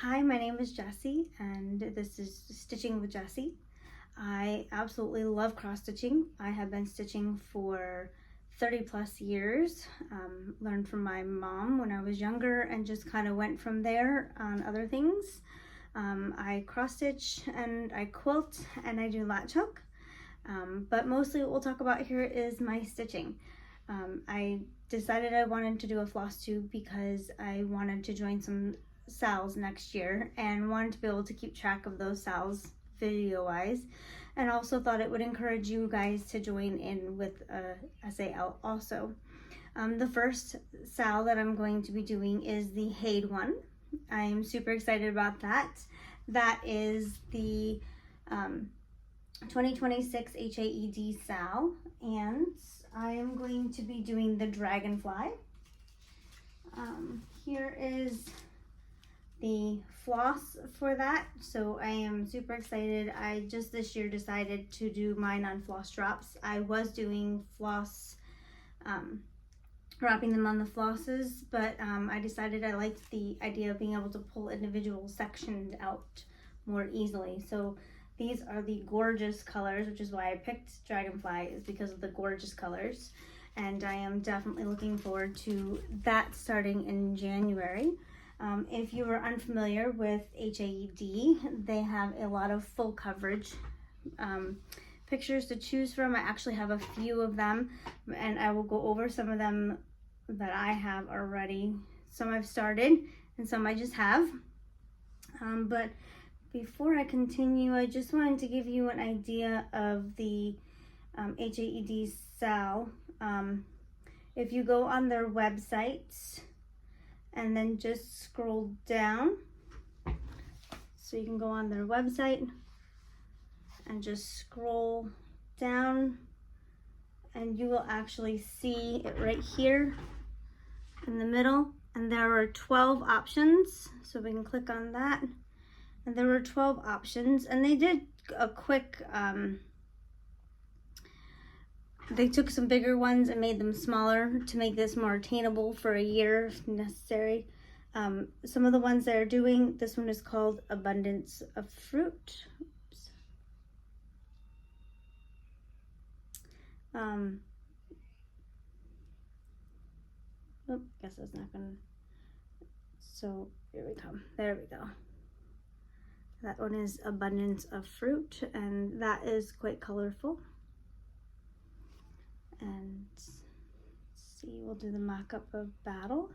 Hi, my name is Jessie and this is Stitching with Jessie. I absolutely love cross stitching. I have been stitching for 30 plus years. Learned from my mom when I was younger and just kind of went from there on other things. I cross stitch and I quilt and I do latch hook. But mostly what we'll talk about here is my stitching. I decided I wanted to do a Flosstube because I wanted to join some SALs next year and wanted to be able to keep track of those SALs video wise, and also thought it would encourage you guys to join in with a SAL also. The first SAL that I'm going to be doing is the Haid one. I'm super excited about that. That is the 2026 HAED SAL, and I am going to be doing the Dragonfly. Here is the floss for that, so I am super excited. I just this year decided to do mine on floss drops. I was doing floss, wrapping them on the flosses, but I decided I liked the idea of being able to pull individual sections out more easily. So these are the gorgeous colors, which is why I picked Dragonfly, is because of the gorgeous colors. And I am definitely looking forward to that starting in January. If you are unfamiliar with HAED, they have a lot of full coverage pictures to choose from. I actually have a few of them, and I will go over some of them that I have already. Some I've started and some I just have. But before I continue, I just wanted to give you an idea of the HAED SAL. If you go on their website and then just scroll down, so you can go on their website and just scroll down, and you will actually see it right here in the middle, and there are 12 options. So we can click on that, and there were 12 options, and they did a quick they took some bigger ones and made them smaller to make this more attainable for a year if necessary. Some of the ones they're doing, this one is called Abundance of Fruit. Oops. Guess that's not gonna, so here we come, there we go. That one is Abundance of Fruit, and that is quite colorful. And let's see, we'll do the mock-up of Battle.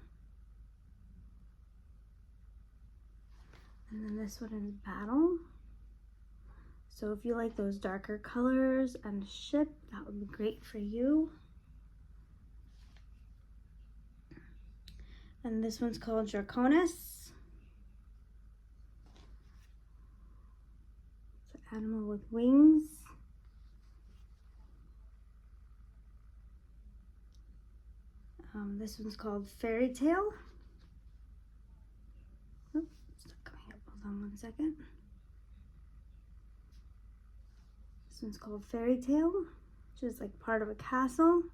And then this one is Battle. So if you like those darker colors and ship, that would be great for you. And this one's called Draconis. It's an animal with wings. This one's called Fairy Tale. Oh, it's not coming up. Hold on one second. This one's called Fairy Tale, which is like part of a castle.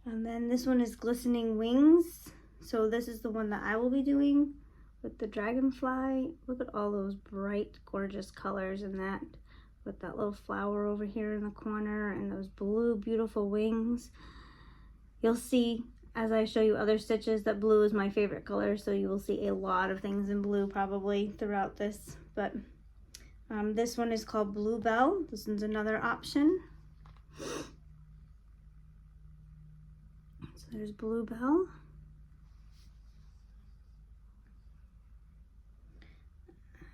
And then this one is Glistening Wings. So this is the one that I will be doing with the Dragonfly. Look at all those bright, gorgeous colors in that, with that little flower over here in the corner and those blue, beautiful wings. You'll see as I show you other stitches that blue is my favorite color, so you will see a lot of things in blue probably throughout this. But this one is called Bluebell. This one's another option. So there's Bluebell.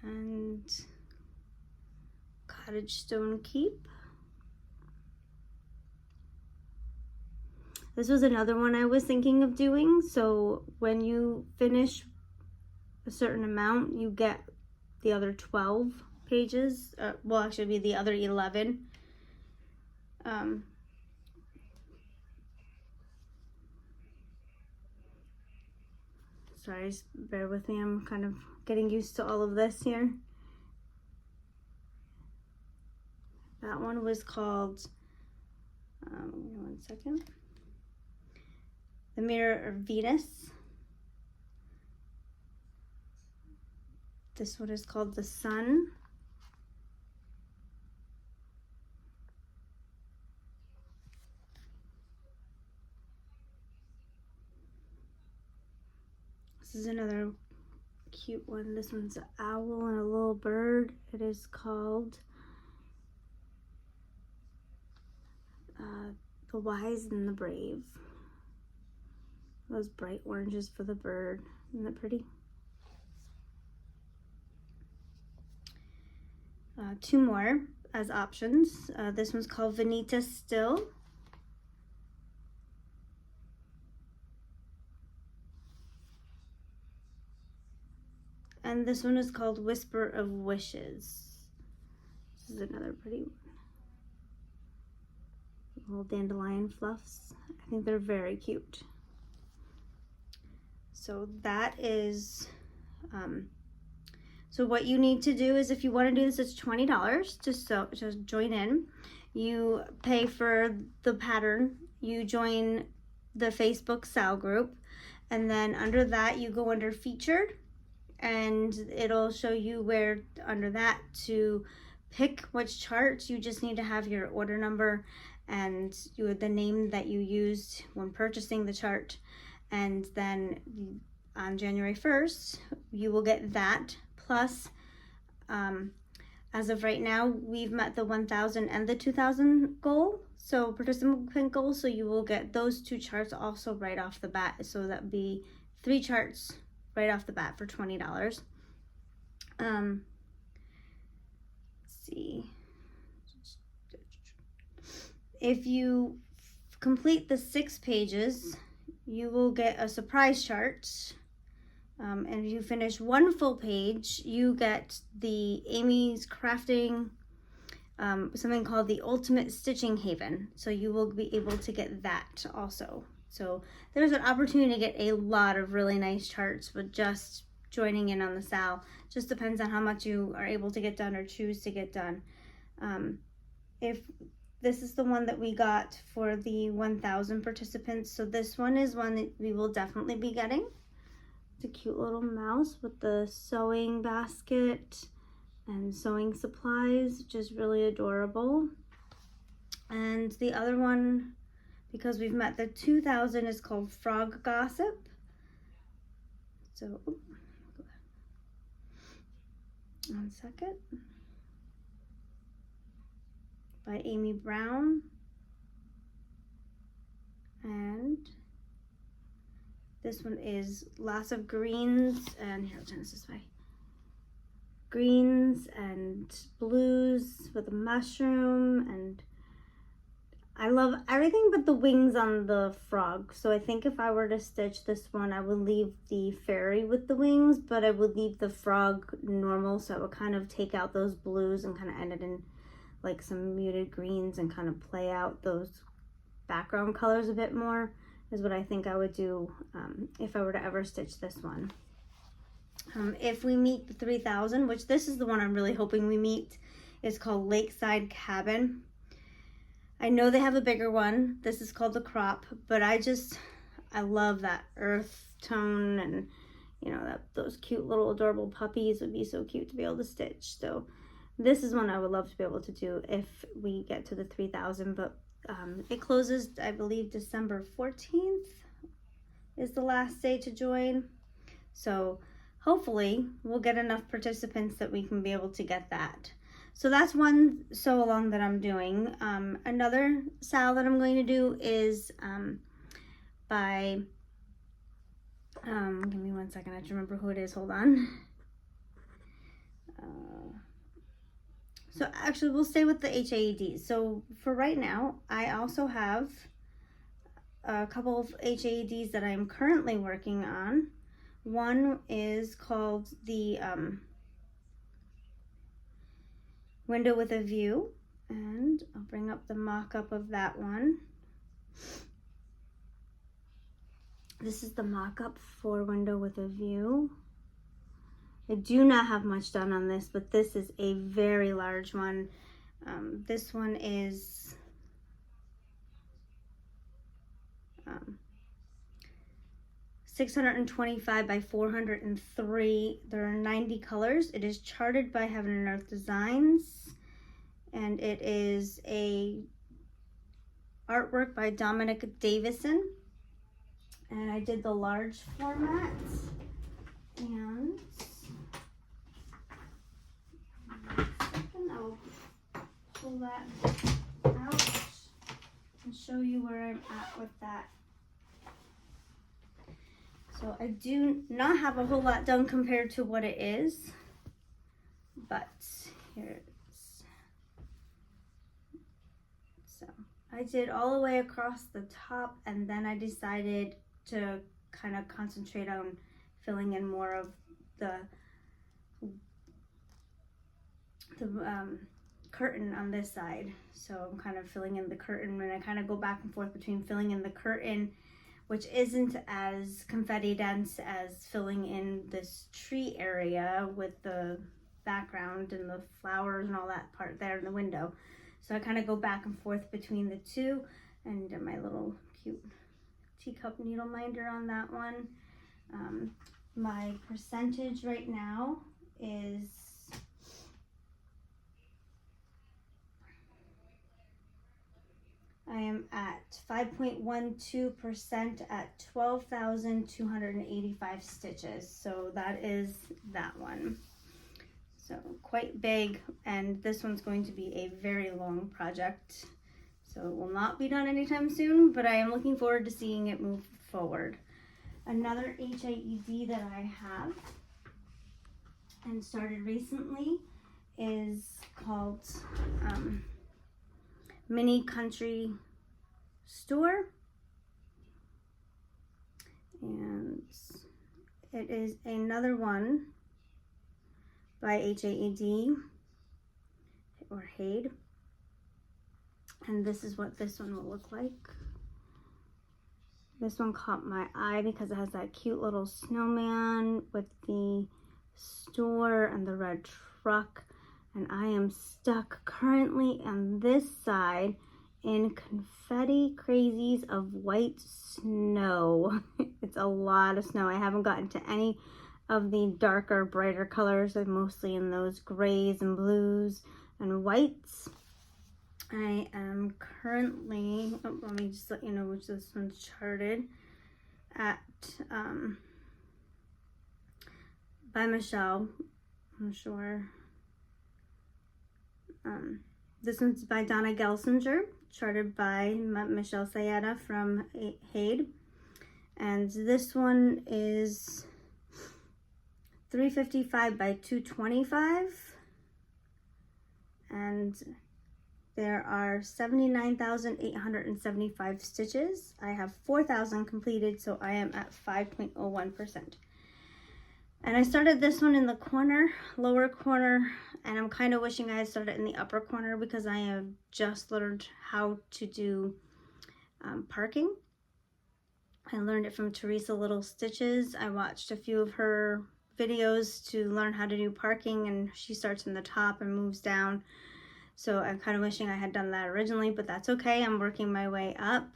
And Cottage Stone Keep. This was another one I was thinking of doing. So when you finish a certain amount, you get the other 12 pages. Well, actually be the other 11. Sorry, just bear with me. I'm kind of getting used to all of this here. That one was called, give me one second. the Mirror of Venus. This one is called the Sun. This is another cute one. This one's an owl and a little bird. It is called The Wise and the Brave. Those bright oranges for the bird. Isn't that pretty? Two more as options. This one's called Venita Still. And this one is called Whisper of Wishes. This is another pretty one. Little dandelion fluffs. I think they're very cute. So that is, so what you need to do is, if you want to do this, it's $20 to join in. You pay for the pattern, you join the Facebook Sal group, and then under that you go under featured, and it'll show you where under that to pick which charts. You just need to have your order number and the name that you used when purchasing the chart, and then on January 1st you will get that plus as of right now we've met the 1,000 and the 2,000 goal, so participant goal, so you will get those two charts also right off the bat. So that would be 3 charts right off the bat for $20. Let's see. If you complete the 6 pages, you will get a surprise chart. And if you finish 1 full page, you get the Amy's Crafting, something called the Ultimate Stitching Haven. So you will be able to get that also. So there's an opportunity to get a lot of really nice charts with just joining in on the Sal. Just depends on how much you are able to get done or choose to get done. If this is the one that we got for the 1,000 participants, so this one is one that we will definitely be getting. It's a cute little mouse with the sewing basket and sewing supplies, which is really adorable. And the other one, because we've met the 2,000, is called Frog Gossip. So, 1 second. By Amy Brown. And this one is lots of greens, and here, I'll turn this way. Greens and blues with a mushroom, and I love everything but the wings on the frog. So I think if I were to stitch this one, I would leave the fairy with the wings, but I would leave the frog normal. So I would kind of take out those blues and kind of end it in like some muted greens and kind of play out those background colors a bit more, is what I think I would do if I were to ever stitch this one. If we meet the 3,000, which this is the one I'm really hoping we meet, is called Lakeside Cabin. I know they have a bigger one. This is called the Crop, but I love that earth tone, and you know, those cute little adorable puppies would be so cute to be able to stitch. So this is one I would love to be able to do if we get to the 3,000, but it closes, I believe, December 14th is the last day to join. So hopefully we'll get enough participants that we can be able to get that. So that's one sew along that I'm doing. Another Sal that I'm going to do is by, give me 1 second, I have to remember who it is, hold on. So actually we'll stay with the HAEDs. So for right now, I also have a couple of HAEDs that I'm currently working on. One is called the Window with a View, and I'll bring up the mock-up of that one. This is the mock-up for Window with a View. I do not have much done on this, but this is a very large one. This one is 625 by 403. There are 90 colors. It is charted by Heaven and Earth Designs, and it is a artwork by Dominic Davison. And I did the large format, and I'll pull that out and show you where I'm at with that. So I do not have a whole lot done compared to what it is, but here it is. So I did all the way across the top, and then I decided to kind of concentrate on filling in more of the curtain on this side. So I'm kind of filling in the curtain, and I kind of go back and forth between filling in the curtain, which isn't as confetti dense as filling in this tree area with the background and the flowers and all that part there in the window. So I kind of go back and forth between the two, and my little cute teacup needle minder on that one. My percentage right now is I am at 5.12% at 12,285 stitches. So that is that one. So quite big, and this one's going to be a very long project. So it will not be done anytime soon, but I am looking forward to seeing it move forward. Another HIED that I have and started recently is called Mini Country Store, and it is another one by HIED or Hade, and this is what this one will look like. This one caught my eye because it has that cute little snowman with the store and the red truck. And I am stuck currently on this side in confetti crazies of white snow. It's a lot of snow. I haven't gotten to any of the darker, brighter colors. I'm mostly in those grays and blues and whites. I am currently, let me just let you know which this one's charted at, by Michelle, I'm sure. This one's by Donna Gelsinger, charted by Michelle Sayeda from Hade. And this one is 355 by 225. And there are 79,875 stitches. I have 4,000 completed, so I am at 5.01%. And I started this one in the corner, lower corner, and I'm kind of wishing I had started in the upper corner because I have just learned how to do parking. I learned it from Teresa Little Stitches. I watched a few of her videos to learn how to do parking, and she starts in the top and moves down. So I'm kind of wishing I had done that originally, but that's okay. I'm working my way up.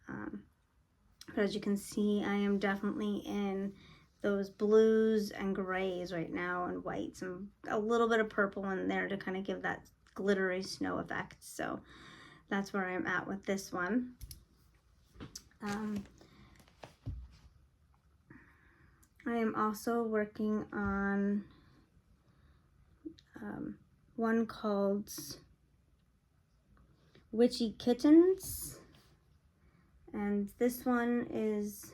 But as you can see, I am definitely in those blues and grays right now, and whites, and a little bit of purple in there to kind of give that glittery snow effect. So that's where I'm at with this one. I am also working on one called Witchy Kittens, and this one is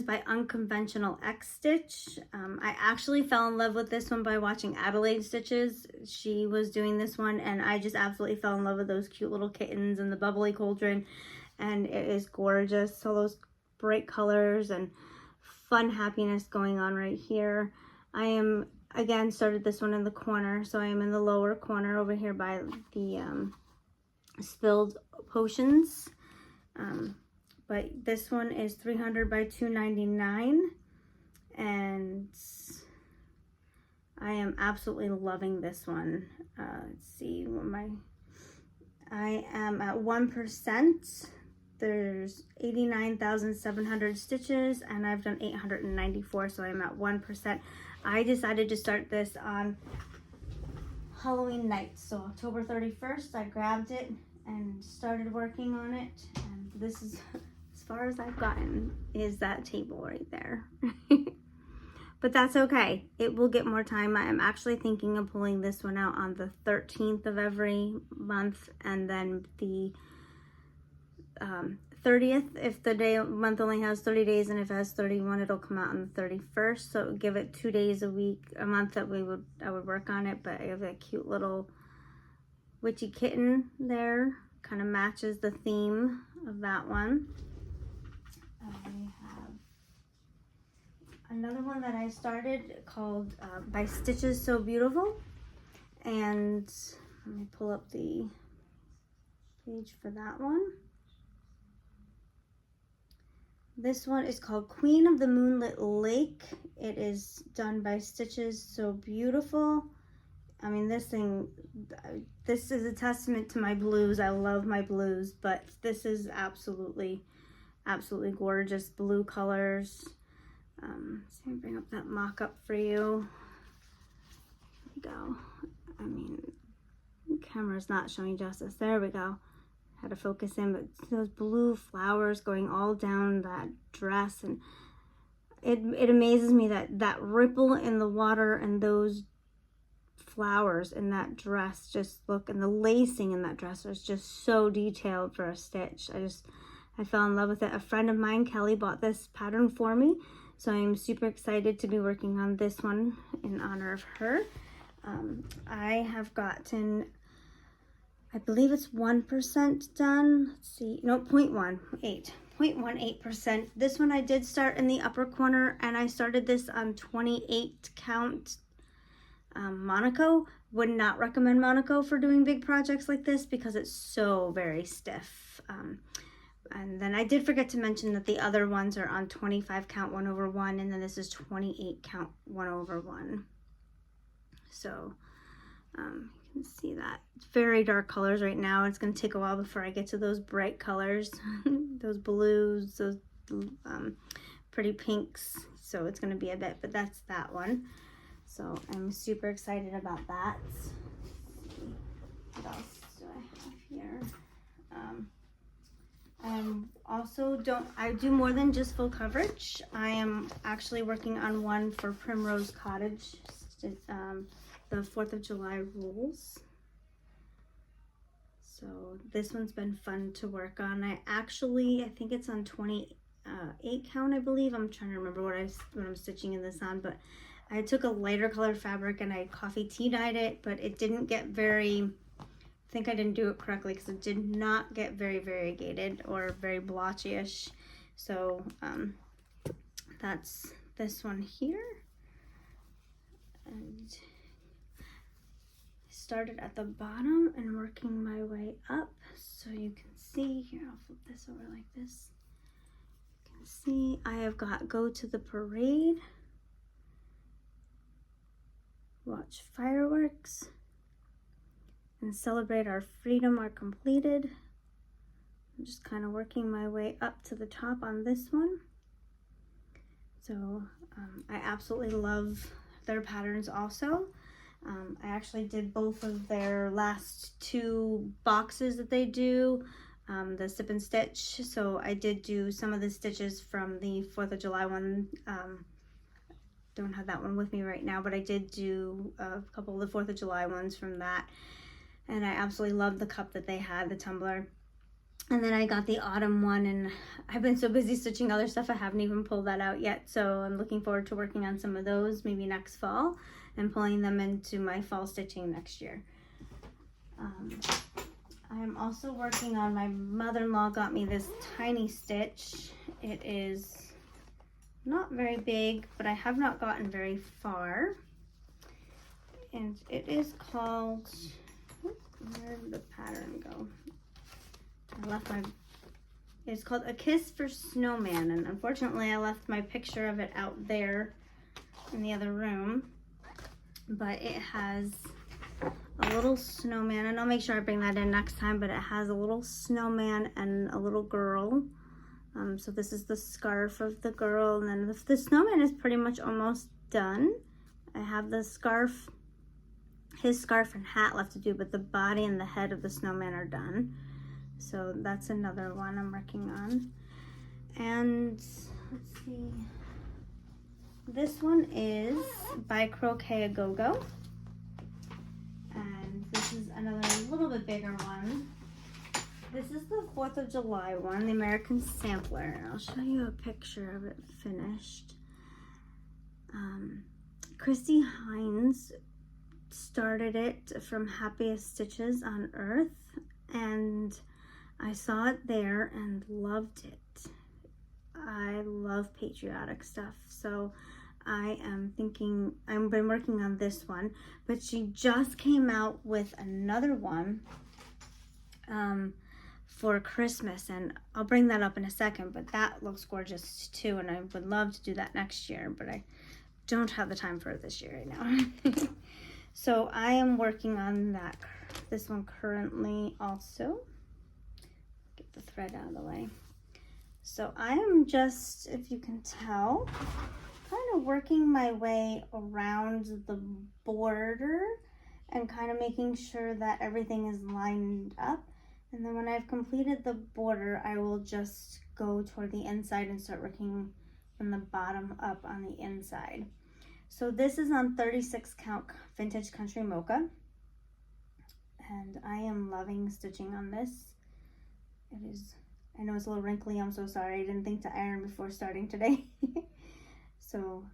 by Unconventional X Stitch. I actually fell in love with this one by watching Adelaide Stitches. She was doing this one, and I just absolutely fell in love with those cute little kittens and the bubbly cauldron, and it is gorgeous. So those bright colors and fun happiness going on right here. I am, again, started this one in the corner, so I am in the lower corner over here by the Spilled Potions. But this one is 300 by 299, and I am absolutely loving this one. Let's see what I am at 1%. There's 89,700 stitches and I've done 894, so I'm at 1%. I decided to start this on Halloween night, so October 31st I grabbed it and started working on it, and this is as far as I've gotten, is that table right there. But that's okay, it will get more time. I am actually thinking of pulling this one out on the 13th of every month, and then the 30th if the month only has 30 days, and if it has 31 it'll come out on the 31st, so give it 2 days a month that I would work on it. But I have a cute little witchy kitten there, kind of matches the theme of that one. I have another one that I started called By Stitches So Beautiful, and let me pull up the page for that one. This one is called Queen of the Moonlit Lake. It is done by Stitches So Beautiful. I mean, this is a testament to my blues. I love my blues, but this is absolutely gorgeous blue colors. So let me bring up that mock-up for you. There we go. I mean, the camera's not showing justice. There we go. Had to focus in, but those blue flowers going all down that dress, and it amazes me that ripple in the water and those flowers in that dress just look, and the lacing in that dress was just so detailed for a stitch. I fell in love with it. A friend of mine, Kelly, bought this pattern for me, so I'm super excited to be working on this one in honor of her. I have gotten, I believe it's 1% done. Let's see, no, 0.18%. This one I did start in the upper corner, and I started this on 28 count Monaco. Would not recommend Monaco for doing big projects like this because it's so very stiff. And then I did forget to mention that the other ones are on 25 count 1/1, and then this is 28 count 1/1. So you can see that it's very dark colors right now. It's going to take a while before I get to those bright colors, those blues, those pretty pinks. So it's going to be a bit, but that's that one. So I'm super excited about that. Let's see, what else do I have here? I do more than just full coverage. I am actually working on one for Primrose Cottage, the 4th of July rules. So this one's been fun to work on. I think it's on 28 count, I believe. I'm trying to remember what I'm stitching in this on, but I took a lighter colored fabric and I coffee tea dyed it, but it didn't get very, I think I didn't do it correctly because it did not get very variegated or very blotchy-ish. So that's this one here. And started at the bottom and working my way up, so you can see here. I'll flip this over like this. You can see I have got Go to the Parade, Watch Fireworks, and Celebrate Our Freedom are completed. I'm just kind of working my way up to the top on this one. So I absolutely love their patterns also. I actually did both of their last 2 boxes that they do, the Sip and Stitch. So I did do some of the stitches from the 4th of July one. Don't have that one with me right now, but I did do a couple of the 4th of July ones from that. And I absolutely loved the cup that they had, the tumbler. And then I got the autumn one, and I've been so busy stitching other stuff I haven't even pulled that out yet. So I'm looking forward to working on some of those maybe next fall and pulling them into my fall stitching next year. I am also working on, my mother-in-law got me this tiny stitch. It is not very big, but I have not gotten very far. And it is called, where did the pattern go? It's called A Kiss for Snowman, and unfortunately I left my picture of it out there in the other room, but it has a little snowman, and I'll make sure I bring that in next time, but it has a little snowman and a little girl. So this is the scarf of the girl, and then the snowman is pretty much almost done. I have the scarf, his scarf and hat left to do, but the body and the head of the snowman are done. So that's another one I'm working on. And let's see, this one is by Croquet A Go-Go. And this is another little bit bigger one. This is the 4th of July one, the American Sampler. I'll show you a picture of it finished. Christy Hines started it from Happiest Stitches on Earth, and I saw it there and loved it. I love patriotic stuff, so I am thinking, I've been working on this one, but she just came out with another one for Christmas, and I'll bring that up in a second, but that looks gorgeous too, and I would love to do that next year, but I don't have the time for it this year right now. So I am working on this one currently also. Get the thread out of the way. So I am just, if you can tell, kind of working my way around the border and kind of making sure that everything is lined up. And then when I've completed the border, I will just go toward the inside and start working from the bottom up on the inside. So this is on 36 count Vintage Country Mocha. And I am loving stitching on this. It is, I know it's a little wrinkly, I'm so sorry. I didn't think to iron before starting today. So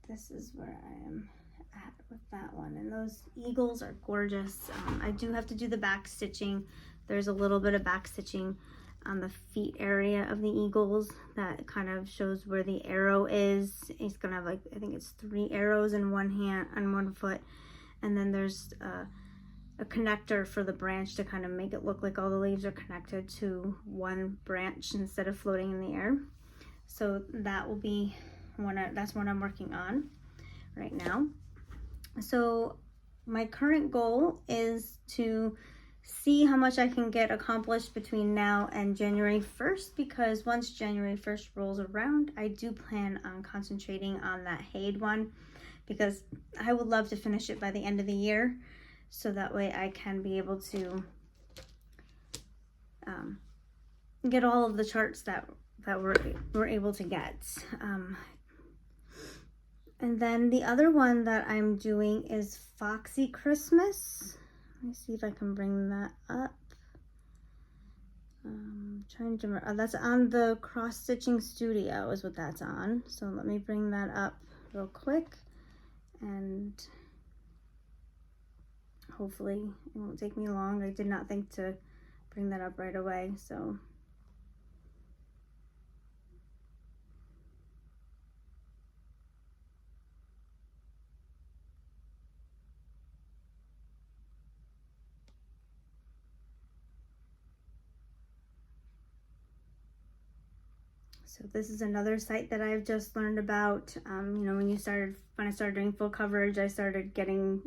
this is where I am at with that one. And those eagles are gorgeous. I do have to do the back stitching. There's a little bit of back stitching on the feet area of the eagles that kind of shows where the arrow is. He's gonna have, like, I think it's 3 arrows in one hand on one foot, and then there's a connector for the branch to kind of make it look like all the leaves are connected to one branch instead of floating in the air. So that will be that's what I'm working on right now. So my current goal is to see how much I can get accomplished between now and January 1st, because once January 1st rolls around, I do plan on concentrating on that Haid one, because I would love to finish it by the end of the year, so that way I can be able to get all of the charts that we're able to get. And then the other one that I'm doing is Foxy Christmas. Let me see if I can bring that up. Trying to remember. That's on the Cross Stitching Studio is what that's on. So let me bring that up real quick, and hopefully it won't take me long. I did not think to bring that up right away, so. So this is another site that I've just learned about. You know, when I started doing full coverage, I started getting,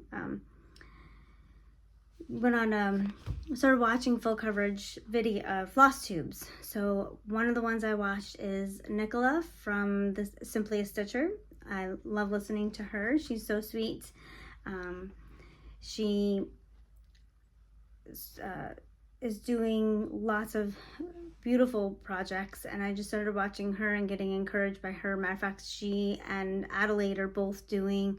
started watching full coverage video Flosstubes. So one of the ones I watched is Nicola from Simply a Stitcher. I love listening to her. She's so sweet. She is doing lots of beautiful projects, and I just started watching her and getting encouraged by her. Matter of fact, she and Adelaide are both doing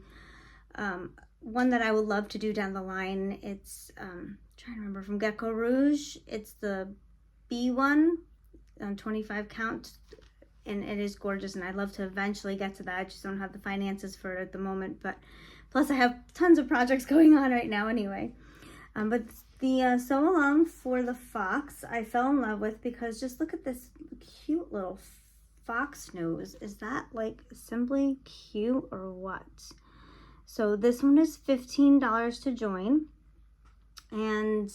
one that I would love to do down the line. It's trying to remember, from Gecko Rouge. It's the B one on 25 count, and it is gorgeous, and I'd love to eventually get to that. I just don't have the finances for it at the moment, but plus I have tons of projects going on right now anyway. But the Sew Along for the Fox I fell in love with, because just look at this cute little fox nose. Is that like simply cute or what? So this one is $15 to join, and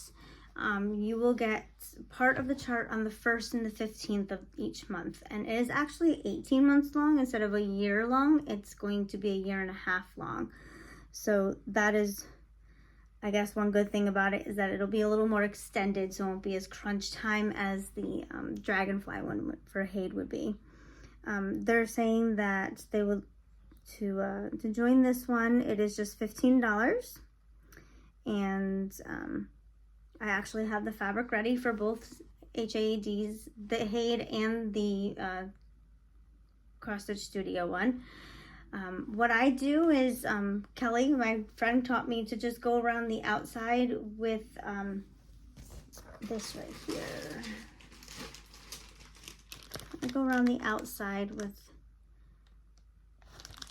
you will get part of the chart on the 1st and the 15th of each month, and it is actually 18 months long instead of a year long. It's going to be a 1.5 years long. So that is I guess one good thing about it is that it'll be a little more extended, so it won't be as crunch time as the dragonfly one for Hade would be. They're saying that they would, to join this one, it is just $15. And I actually have the fabric ready for both HADs, the Hade and the Cross Stitch Studio one. What I do is, Kelly, my friend, taught me to just go around the outside with this right here. I go around the outside with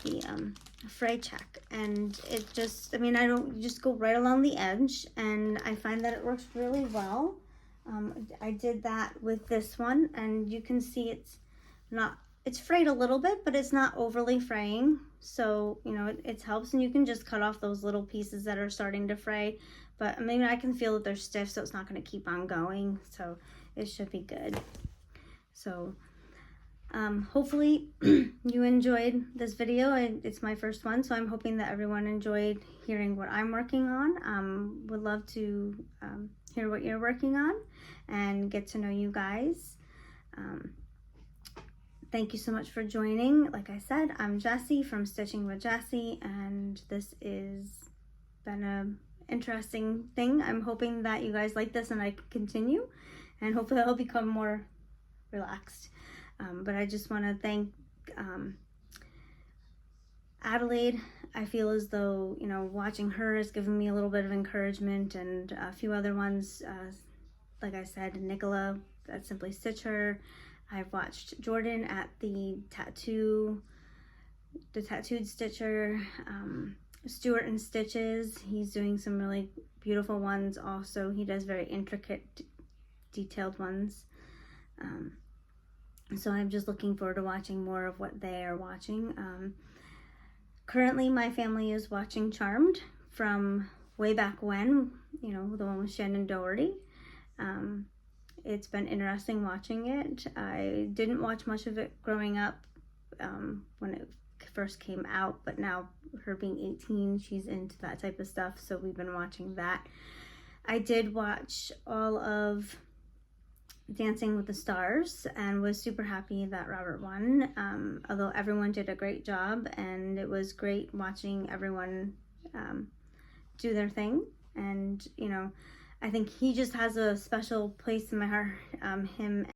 the fray check, and it just, I mean, I don't, you just go right along the edge, and I find that it works really well. I did that with this one, and you can see it's frayed a little bit, but it's not overly fraying, so you know it helps. And you can just cut off those little pieces that are starting to fray, but I mean, I can feel that they're stiff, so it's not going to keep on going, so it should be good. So hopefully you enjoyed this video. It's my first one, so I'm hoping that everyone enjoyed hearing what I'm working on. Would love to hear what you're working on and get to know you guys. Thank you so much for joining. Like I said, I'm Jessie from Stitching with Jessie, and this is been an interesting thing. I'm hoping that you guys like this and I can continue, and hopefully I'll become more relaxed. But I just want to thank Adelaide. I feel as though, you know, watching her has given me a little bit of encouragement, and a few other ones, like I said, Nicola at Simply Stitcher. I've watched Jordan at the Tattooed Stitcher, Stuart and Stitches. He's doing some really beautiful ones also. He does very intricate, detailed ones. So I'm just looking forward to watching more of what they are watching. Currently, my family is watching Charmed from way back when, you know, the one with Shannon Doherty. It's been interesting watching it. I didn't watch much of it growing up when it first came out, but now her being 18, she's into that type of stuff, so we've been watching that. I did watch all of Dancing with the Stars and was super happy that Robert won, although everyone did a great job, and it was great watching everyone do their thing. And you know, I think he just has a special place in my heart, him